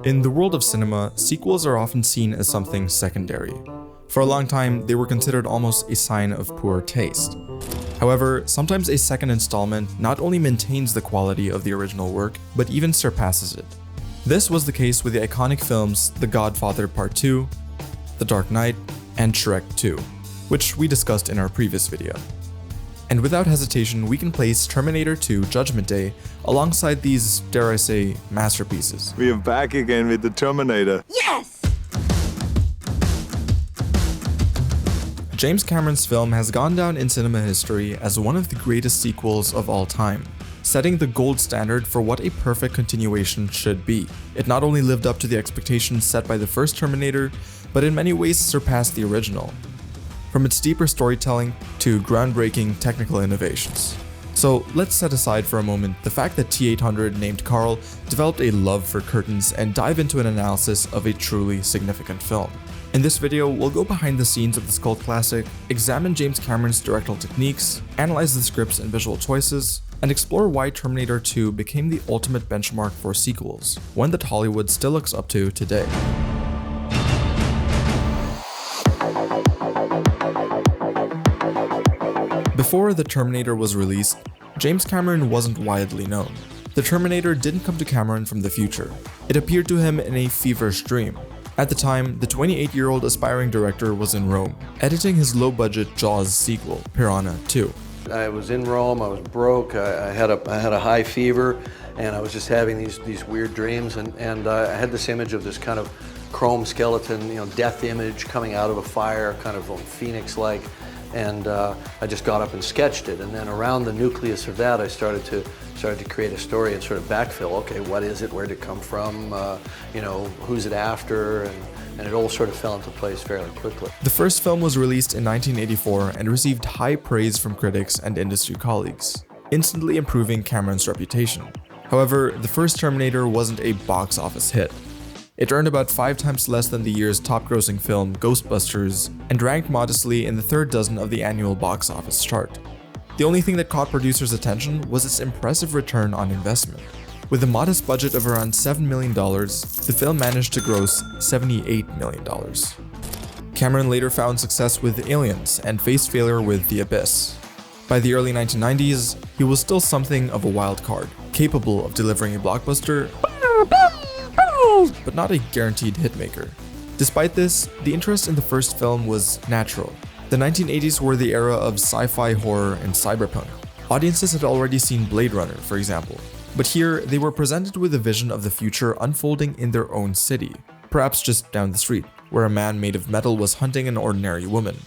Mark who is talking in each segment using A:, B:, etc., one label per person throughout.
A: In the world of cinema, sequels are often seen as something secondary. For a long time, they were considered almost a sign of poor taste. However, sometimes a second installment not only maintains the quality of the original work, but even surpasses it. This was the case with the iconic films The Godfather Part 2, The Dark Knight, and Shrek 2, which we discussed in our previous video. And without hesitation, we can place Terminator 2 Judgment Day alongside these, dare I say, masterpieces.
B: We are back again with the Terminator.
C: Yes!
A: James Cameron's film has gone down in cinema history as one of the greatest sequels of all time, setting the gold standard for what a perfect continuation should be. It not only lived up to the expectations set by the first Terminator, but in many ways surpassed the original, from its deeper storytelling to groundbreaking technical innovations. So let's set aside for a moment the fact that T-800 named Carl developed a love for curtains and dive into an analysis of a truly significant film. In this video, we'll go behind the scenes of this cult classic, examine James Cameron's directorial techniques, analyze the scripts and visual choices, and explore why Terminator 2 became the ultimate benchmark for sequels, one that Hollywood still looks up to today. Before The Terminator was released, James Cameron wasn't widely known. The Terminator didn't come to Cameron from the future. It appeared to him in a feverish dream. At the time, the 28-year-old aspiring director was in Rome, editing his low-budget Jaws sequel, Piranha 2.
D: I was in Rome, I was broke, I had a high fever, and I was just having these weird dreams, and I had this image of this kind of chrome skeleton, death image coming out of a fire, kind of phoenix-like. And I just got up and sketched it, and then around the nucleus of that I started to create a story and sort of backfill. Okay, what is it? Where did it come from? Who's it after? And it all sort of fell into place fairly quickly.
A: The first film was released in 1984 and received high praise from critics and industry colleagues, instantly improving Cameron's reputation. However, the first Terminator wasn't a box office hit. It earned about 5 times less than the year's top-grossing film, Ghostbusters, and ranked modestly in the third dozen of the annual box office chart. The only thing that caught producers' attention was its impressive return on investment. With a modest budget of around $7 million, the film managed to gross $78 million. Cameron later found success with Aliens and faced failure with The Abyss. By the early 1990s, he was still something of a wild card, capable of delivering a blockbuster, but not a guaranteed hitmaker. Despite this, the interest in the first film was natural. The 1980s were the era of sci-fi horror and cyberpunk. Audiences had already seen Blade Runner, for example, but here they were presented with a vision of the future unfolding in their own city, perhaps just down the street, where a man made of metal was hunting an ordinary woman.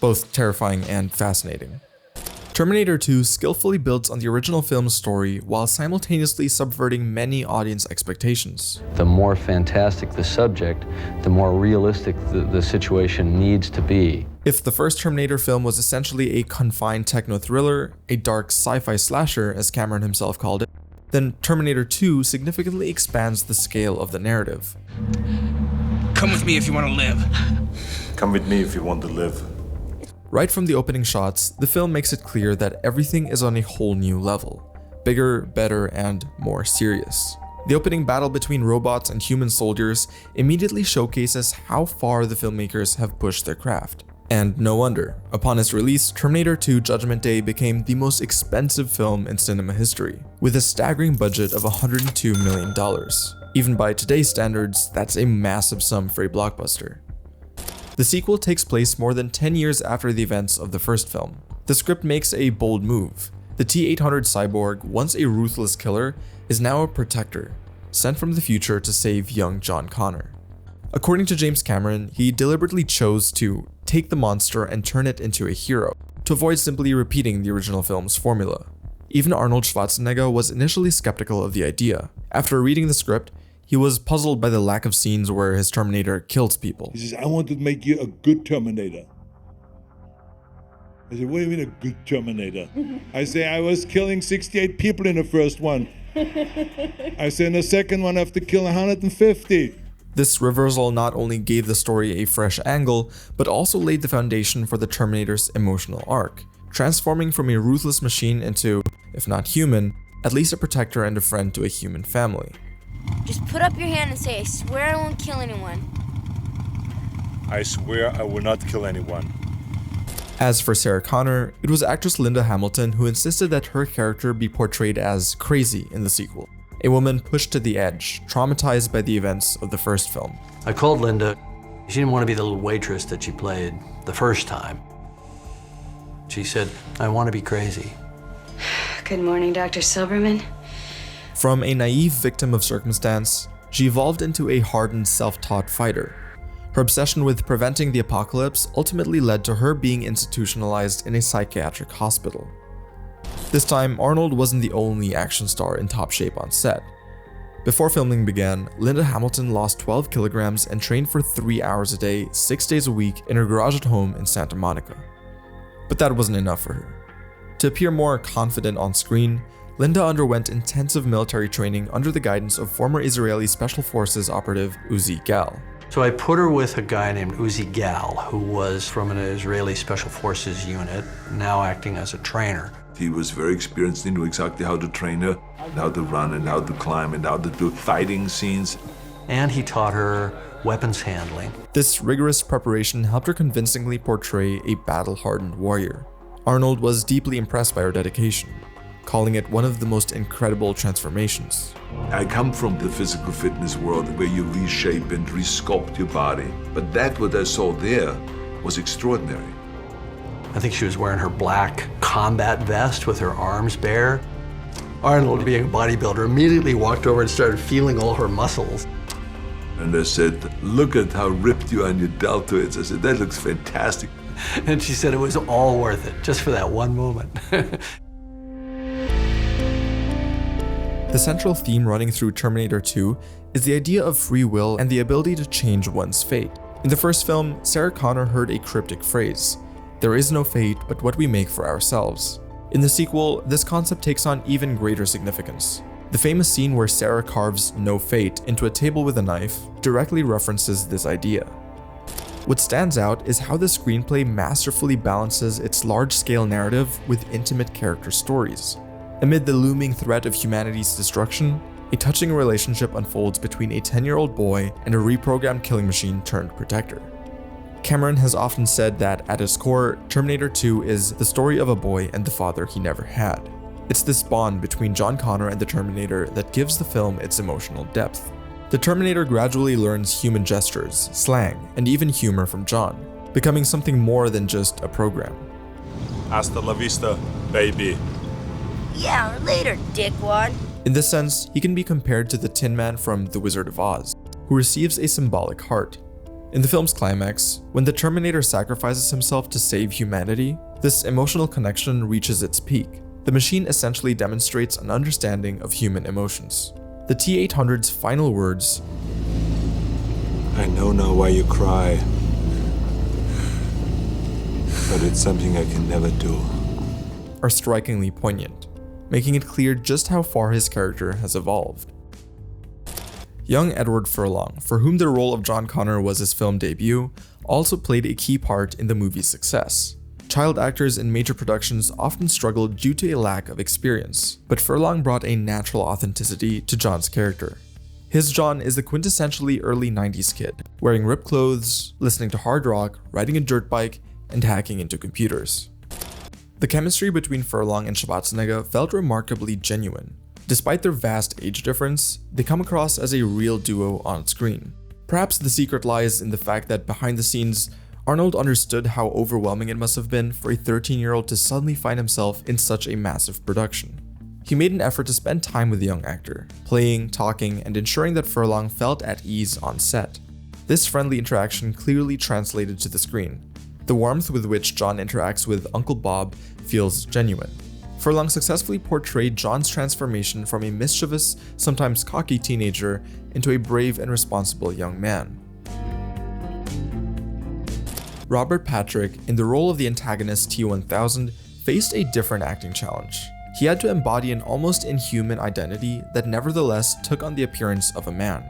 A: Both terrifying and fascinating. Terminator 2 skillfully builds on the original film's story while simultaneously subverting many audience expectations.
D: The more fantastic the subject, the more realistic the situation needs to be.
A: If the first Terminator film was essentially a confined techno-thriller, a dark sci-fi slasher as Cameron himself called it, then Terminator 2 significantly expands the scale of the narrative.
E: Come with me if you want to live.
B: Come with me if you want to live.
A: Right from the opening shots, the film makes it clear that everything is on a whole new level. Bigger, better, and more serious. The opening battle between robots and human soldiers immediately showcases how far the filmmakers have pushed their craft. And no wonder, upon its release, Terminator 2 Judgment Day became the most expensive film in cinema history, with a staggering budget of $102 million. Even by today's standards, that's a massive sum for a blockbuster. The sequel takes place more than 10 years after the events of the first film. The script makes a bold move. The T-800 cyborg, once a ruthless killer, is now a protector, sent from the future to save young John Connor. According to James Cameron, he deliberately chose to take the monster and turn it into a hero, to avoid simply repeating the original film's formula. Even Arnold Schwarzenegger was initially skeptical of the idea. After reading the script, he was puzzled by the lack of scenes where his Terminator kills people.
F: He says, I want to make you a good Terminator. I said, what do you mean a good Terminator? I say, I was killing 68 people in the first one. I say, in the second one I have to kill 150.
A: This reversal not only gave the story a fresh angle, but also laid the foundation for the Terminator's emotional arc, transforming from a ruthless machine into, if not human, at least a protector and a friend to a human family.
C: Just put up your hand and say, I swear I won't kill anyone.
B: I swear I will not kill anyone.
A: As for Sarah Connor, it was actress Linda Hamilton who insisted that her character be portrayed as crazy in the sequel. A woman pushed to the edge, traumatized by the events of the first film.
D: I called Linda. She didn't want to be the little waitress that she played the first time. She said, I want to be crazy.
G: Good morning, Dr. Silberman.
A: From a naive victim of circumstance, she evolved into a hardened, self-taught fighter. Her obsession with preventing the apocalypse ultimately led to her being institutionalized in a psychiatric hospital. This time, Arnold wasn't the only action star in top shape on set. Before filming began, Linda Hamilton lost 12 kilograms and trained for 3 hours a day, 6 days a week in her garage at home in Santa Monica. But that wasn't enough for her. To appear more confident on screen, Linda underwent intensive military training under the guidance of former Israeli Special Forces operative Uzi Gal.
D: So I put her with a guy named Uzi Gal, who was from an Israeli Special Forces unit, now acting as a trainer.
H: He was very experienced, he knew exactly how to train her, how to run and how to climb and how to do fighting scenes.
D: And he taught her weapons handling.
A: This rigorous preparation helped her convincingly portray a battle-hardened warrior. Arnold was deeply impressed by her dedication, calling it one of the most incredible transformations.
H: I come from the physical fitness world where you reshape and resculpt your body, but that what I saw there was extraordinary.
D: I think she was wearing her black combat vest with her arms bare. Arnold, being a bodybuilder, immediately walked over and started feeling all her muscles.
H: And I said, look at how ripped you are in your deltoids. I said, that looks fantastic.
D: And she said it was all worth it, just for that one moment.
A: The central theme running through Terminator 2 is the idea of free will and the ability to change one's fate. In the first film, Sarah Connor heard a cryptic phrase, "There is no fate but what we make for ourselves." In the sequel, this concept takes on even greater significance. The famous scene where Sarah carves "no fate" into a table with a knife directly references this idea. What stands out is how the screenplay masterfully balances its large-scale narrative with intimate character stories. Amid the looming threat of humanity's destruction, a touching relationship unfolds between a 10-year-old boy and a reprogrammed killing machine turned protector. Cameron has often said that at its core, Terminator 2 is the story of a boy and the father he never had. It's this bond between John Connor and the Terminator that gives the film its emotional depth. The Terminator gradually learns human gestures, slang, and even humor from John, becoming something more than just a program.
B: Hasta la vista, baby.
C: Yeah, or later, dickwad.
A: In this sense, he can be compared to the Tin Man from The Wizard of Oz, who receives a symbolic heart. In the film's climax, when the Terminator sacrifices himself to save humanity, this emotional connection reaches its peak. The machine essentially demonstrates an understanding of human emotions. The T-800's final words,
B: I know now why you cry, but it's something I can never do.
A: are strikingly poignant, making it clear just how far his character has evolved. Young Edward Furlong, for whom the role of John Connor was his film debut, also played a key part in the movie's success. Child actors in major productions often struggled due to a lack of experience, but Furlong brought a natural authenticity to John's character. His John is the quintessentially early 90s kid, wearing ripped clothes, listening to hard rock, riding a dirt bike, and hacking into computers. The chemistry between Furlong and Schwarzenegger felt remarkably genuine. Despite their vast age difference, they come across as a real duo on screen. Perhaps the secret lies in the fact that behind the scenes, Arnold understood how overwhelming it must have been for a 13-year-old to suddenly find himself in such a massive production. He made an effort to spend time with the young actor, playing, talking, and ensuring that Furlong felt at ease on set. This friendly interaction clearly translated to the screen. The warmth with which John interacts with Uncle Bob feels genuine. Furlong successfully portrayed John's transformation from a mischievous, sometimes cocky teenager into a brave and responsible young man. Robert Patrick, in the role of the antagonist T-1000, faced a different acting challenge. He had to embody an almost inhuman identity that nevertheless took on the appearance of a man.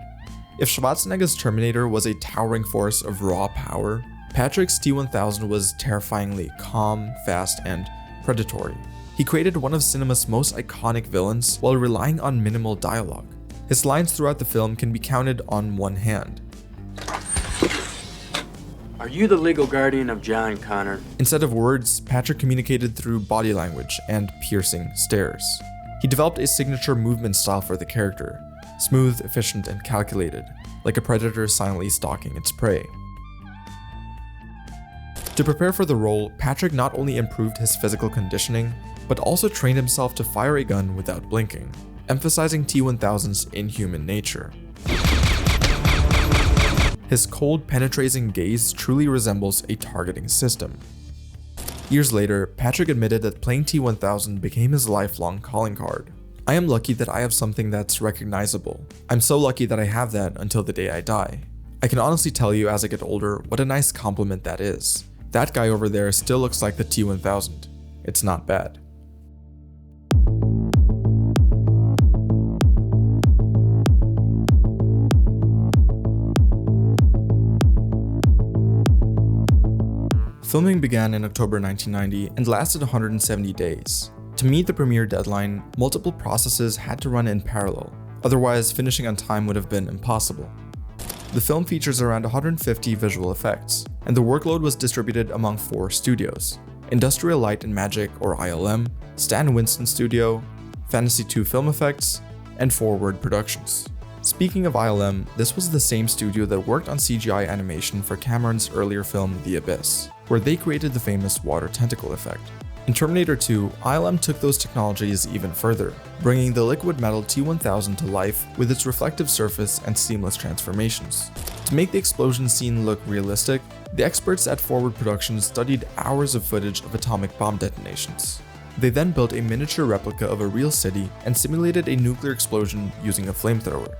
A: If Schwarzenegger's Terminator was a towering force of raw power, Patrick's T-1000 was terrifyingly calm, fast, and predatory. He created one of cinema's most iconic villains while relying on minimal dialogue. His lines throughout the film can be counted on one hand.
I: Are you the legal guardian of John Connor?
A: Instead of words, Patrick communicated through body language and piercing stares. He developed a signature movement style for the character, smooth, efficient, and calculated, like a predator silently stalking its prey. To prepare for the role, Patrick not only improved his physical conditioning, but also trained himself to fire a gun without blinking, emphasizing T-1000's inhuman nature. His cold, penetrating gaze truly resembles a targeting system. Years later, Patrick admitted that playing T-1000 became his lifelong calling card. "I am lucky that I have something that's recognizable. I'm so lucky that I have that until the day I die. I can honestly tell you as I get older what a nice compliment that is. That guy over there still looks like the T-1000. It's not bad." Filming began in October 1990 and lasted 170 days. To meet the premiere deadline, multiple processes had to run in parallel, otherwise finishing on time would have been impossible. The film features around 150 visual effects, and the workload was distributed among 4 studios: Industrial Light and Magic or ILM, Stan Winston Studio, Fantasy 2 Film Effects, and Forward Productions. Speaking of ILM, this was the same studio that worked on CGI animation for Cameron's earlier film The Abyss, where they created the famous water tentacle effect. In Terminator 2, ILM took those technologies even further, bringing the liquid metal T-1000 to life with its reflective surface and seamless transformations. To make the explosion scene look realistic, the experts at Forward Productions studied hours of footage of atomic bomb detonations. They then built a miniature replica of a real city and simulated a nuclear explosion using a flamethrower.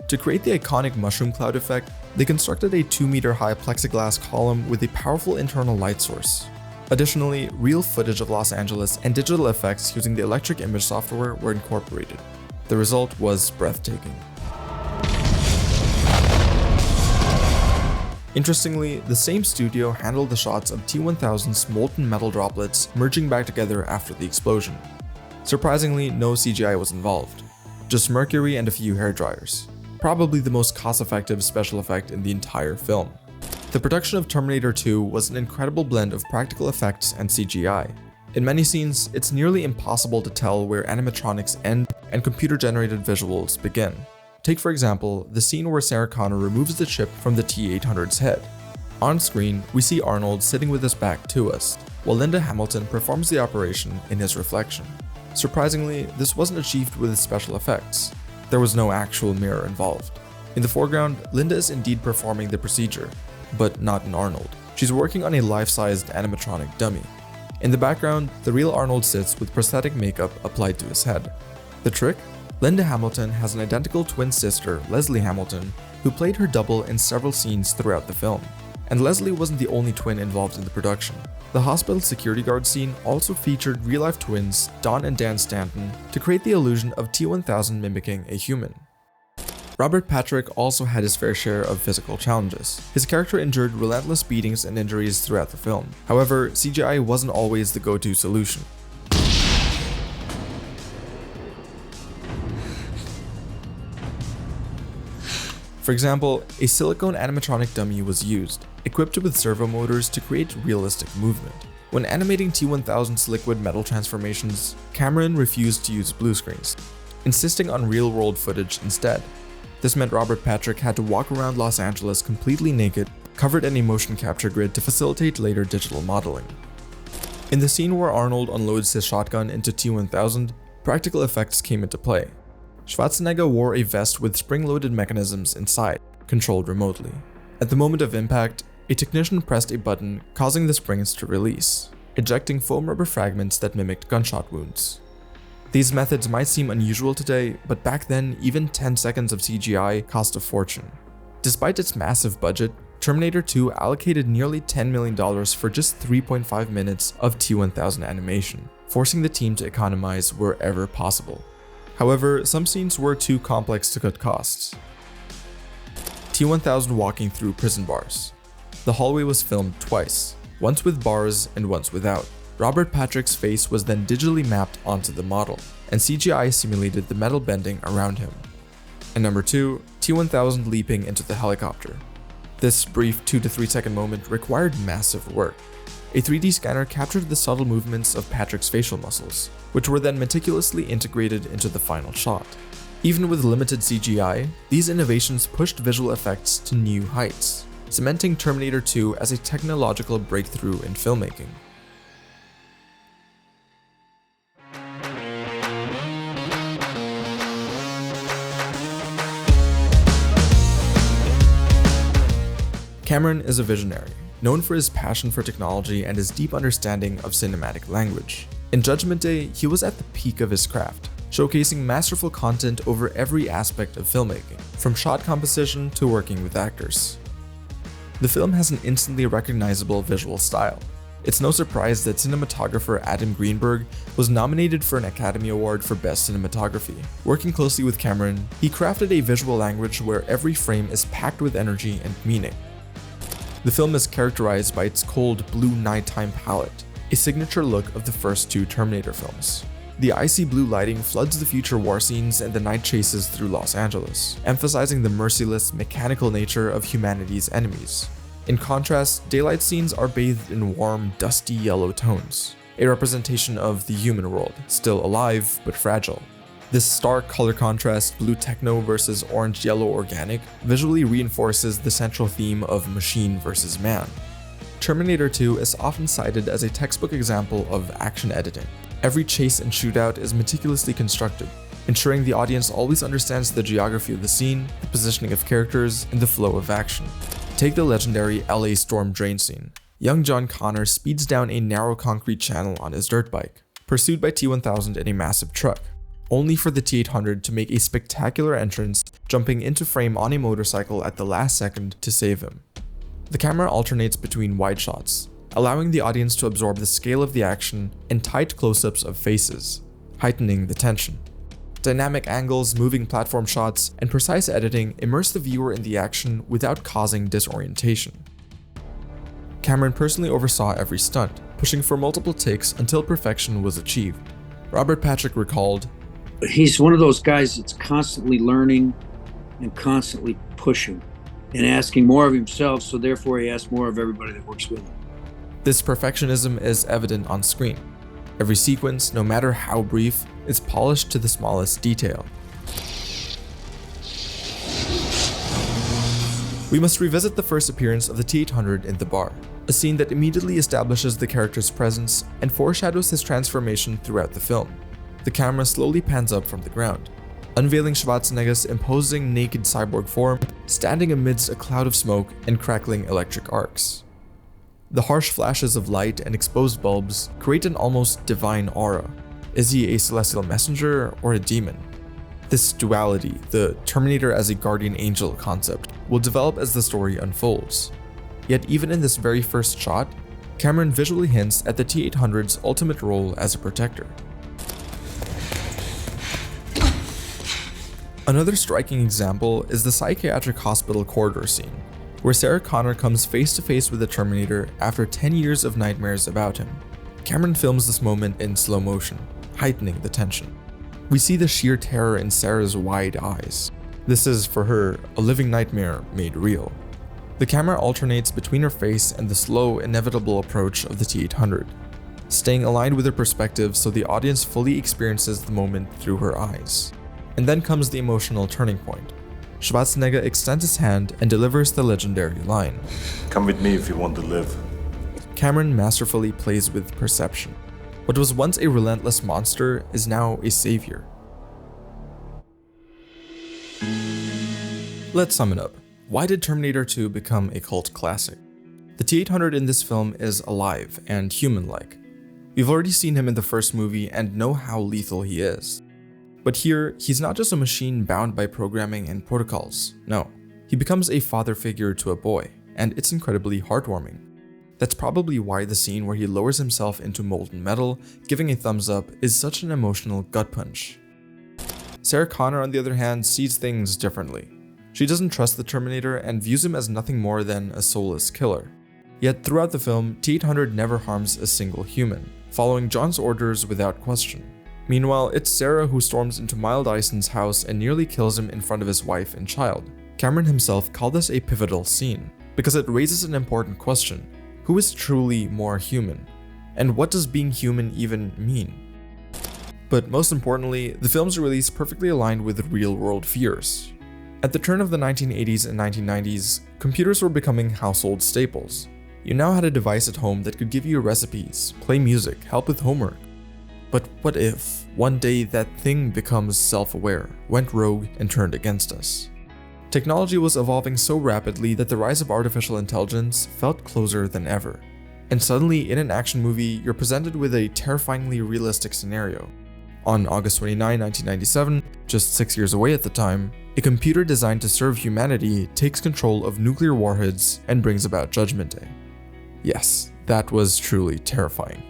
A: To create the iconic mushroom cloud effect, they constructed a 2-meter high plexiglass column with a powerful internal light source. Additionally, real footage of Los Angeles and digital effects using the electric image software were incorporated. The result was breathtaking. Interestingly, the same studio handled the shots of T-1000's molten metal droplets merging back together after the explosion. Surprisingly, no CGI was involved, just mercury and a few hairdryers. Probably the most cost-effective special effect in the entire film. The production of Terminator 2 was an incredible blend of practical effects and CGI. In many scenes, it's nearly impossible to tell where animatronics end and computer-generated visuals begin. Take for example, the scene where Sarah Connor removes the chip from the T-800's head. On screen, we see Arnold sitting with his back to us, while Linda Hamilton performs the operation in his reflection. Surprisingly, this wasn't achieved with special effects. There was no actual mirror involved. In the foreground, Linda is indeed performing the procedure, but not in Arnold. She's working on a life-sized animatronic dummy. In the background, the real Arnold sits with prosthetic makeup applied to his head. The trick? Linda Hamilton has an identical twin sister, Leslie Hamilton, who played her double in several scenes throughout the film. And Leslie wasn't the only twin involved in the production. The hospital security guard scene also featured real-life twins, Don and Dan Stanton, to create the illusion of T-1000 mimicking a human. Robert Patrick also had his fair share of physical challenges. His character endured relentless beatings and injuries throughout the film. However, CGI wasn't always the go-to solution. For example, a silicone animatronic dummy was used, equipped with servo motors to create realistic movement. When animating T-1000's liquid metal transformations, Cameron refused to use blue screens, insisting on real-world footage instead. This meant Robert Patrick had to walk around Los Angeles completely naked, covered in a motion capture grid to facilitate later digital modeling. In the scene where Arnold unloads his shotgun into T-1000, practical effects came into play. Schwarzenegger wore a vest with spring-loaded mechanisms inside, controlled remotely. At the moment of impact, a technician pressed a button, causing the springs to release, ejecting foam rubber fragments that mimicked gunshot wounds. These methods might seem unusual today, but back then, even 10 seconds of CGI cost a fortune. Despite its massive budget, Terminator 2 allocated nearly $10 million for just 3.5 minutes of T-1000 animation, forcing the team to economize wherever possible. However, some scenes were too complex to cut costs. T-1000 walking through prison bars. The hallway was filmed twice, once with bars and once without. Robert Patrick's face was then digitally mapped onto the model, and CGI simulated the metal bending around him. And number 2, T-1000 leaping into the helicopter. This brief 2 to 3 second moment required massive work. A 3D scanner captured the subtle movements of Patrick's facial muscles, which were then meticulously integrated into the final shot. Even with limited CGI, these innovations pushed visual effects to new heights, cementing Terminator 2 as a technological breakthrough in filmmaking. Cameron is a visionary, known for his passion for technology and his deep understanding of cinematic language. In Judgment Day, he was at the peak of his craft, showcasing masterful content over every aspect of filmmaking, from shot composition to working with actors. The film has an instantly recognizable visual style. It's no surprise that cinematographer Adam Greenberg was nominated for an Academy Award for Best Cinematography. Working closely with Cameron, he crafted a visual language where every frame is packed with energy and meaning. The film is characterized by its cold blue nighttime palette, a signature look of the first 2 Terminator films. The icy blue lighting floods the future war scenes and the night chases through Los Angeles, emphasizing the merciless, mechanical nature of humanity's enemies. In contrast, daylight scenes are bathed in warm, dusty yellow tones, a representation of the human world, still alive but fragile. This stark color contrast, blue techno versus orange-yellow organic, visually reinforces the central theme of machine versus man. Terminator 2 is often cited as a textbook example of action editing. Every chase and shootout is meticulously constructed, ensuring the audience always understands the geography of the scene, the positioning of characters, and the flow of action. Take the legendary LA storm drain scene. Young John Connor speeds down a narrow concrete channel on his dirt bike, pursued by T-1000 in a massive truck, only for the T-800 to make a spectacular entrance, jumping into frame on a motorcycle at the last second to save him. The camera alternates between wide shots, allowing the audience to absorb the scale of the action and tight close-ups of faces, heightening the tension. Dynamic angles, moving platform shots, and precise editing immerse the viewer in the action without causing disorientation. Cameron personally oversaw every stunt, pushing for multiple takes until perfection was achieved. Robert Patrick recalled,
J: "He's one of those guys that's constantly learning and constantly pushing and asking more of himself, so therefore he asks more of everybody that works with him."
A: This perfectionism is evident on screen. Every sequence, no matter how brief, is polished to the smallest detail. We must revisit the first appearance of the T-800 in the bar, a scene that immediately establishes the character's presence and foreshadows his transformation throughout the film. The camera slowly pans up from the ground, unveiling Schwarzenegger's imposing naked cyborg form, standing amidst a cloud of smoke and crackling electric arcs. The harsh flashes of light and exposed bulbs create an almost divine aura. Is he a celestial messenger or a demon? This duality, the Terminator as a guardian angel concept, will develop as the story unfolds. Yet even in this very first shot, Cameron visually hints at the T-800's ultimate role as a protector. Another striking example is the psychiatric hospital corridor scene, where Sarah Connor comes face to face with the Terminator after 10 years of nightmares about him. Cameron films this moment in slow motion, heightening the tension. We see the sheer terror in Sarah's wide eyes. This is, for her, a living nightmare made real. The camera alternates between her face and the slow, inevitable approach of the T-800, staying aligned with her perspective so the audience fully experiences the moment through her eyes. And then comes the emotional turning point. Schwarzenegger extends his hand and delivers the legendary line,
B: "Come with me if you want to live."
A: Cameron masterfully plays with perception. What was once a relentless monster is now a savior. Let's sum it up. Why did Terminator 2 become a cult classic? The T-800 in this film is alive and human-like. We've already seen him in the first movie and know how lethal he is. But here, he's not just a machine bound by programming and protocols. No, he becomes a father figure to a boy, and it's incredibly heartwarming. That's probably why the scene where he lowers himself into molten metal, giving a thumbs up, is such an emotional gut punch. Sarah Connor, on the other hand, sees things differently. She doesn't trust the Terminator and views him as nothing more than a soulless killer. Yet throughout the film, T-800 never harms a single human. following John's orders without question. Meanwhile, it's Sarah who storms into Miles Dyson's house and nearly kills him in front of his wife and child. Cameron himself called this a pivotal scene, because it raises an important question: who is truly more human? And what does being human even mean? But most importantly, the film's release perfectly aligned with real-world fears. At the turn of the 1980s and 1990s, computers were becoming household staples. You now had a device at home that could give you recipes, play music, help with homework. But what if, one day that thing becomes self-aware, went rogue, and turned against us? Technology was evolving so rapidly that the rise of artificial intelligence felt closer than ever. And suddenly, in an action movie, you're presented with a terrifyingly realistic scenario. On August 29, 1997, just 6 years away at the time, a computer designed to serve humanity takes control of nuclear warheads and brings about Judgment Day. Yes, that was truly terrifying.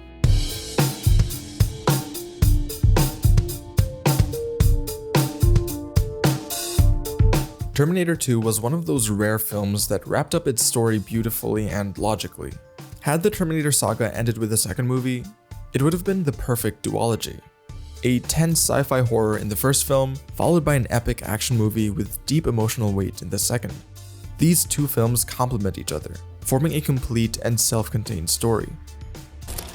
A: Terminator 2 was one of those rare films that wrapped up its story beautifully and logically. Had the Terminator saga ended with the second movie, it would have been the perfect duology. A tense sci-fi horror in the first film, followed by an epic action movie with deep emotional weight in the second. These two films complement each other, forming a complete and self-contained story.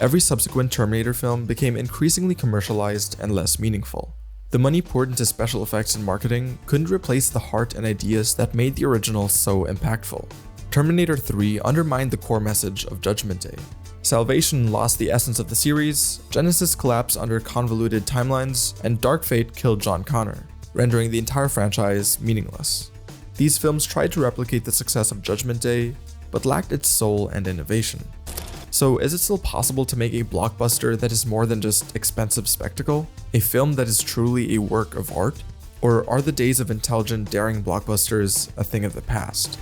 A: Every subsequent Terminator film became increasingly commercialized and less meaningful. The money poured into special effects and marketing couldn't replace the heart and ideas that made the original so impactful. Terminator 3 undermined the core message of Judgment Day. Salvation lost the essence of the series, Genesis collapsed under convoluted timelines, and Dark Fate killed John Connor, rendering the entire franchise meaningless. These films tried to replicate the success of Judgment Day, but lacked its soul and innovation. So is it still possible to make a blockbuster that is more than just expensive spectacle? A film that is truly a work of art? Or are the days of intelligent, daring blockbusters a thing of the past?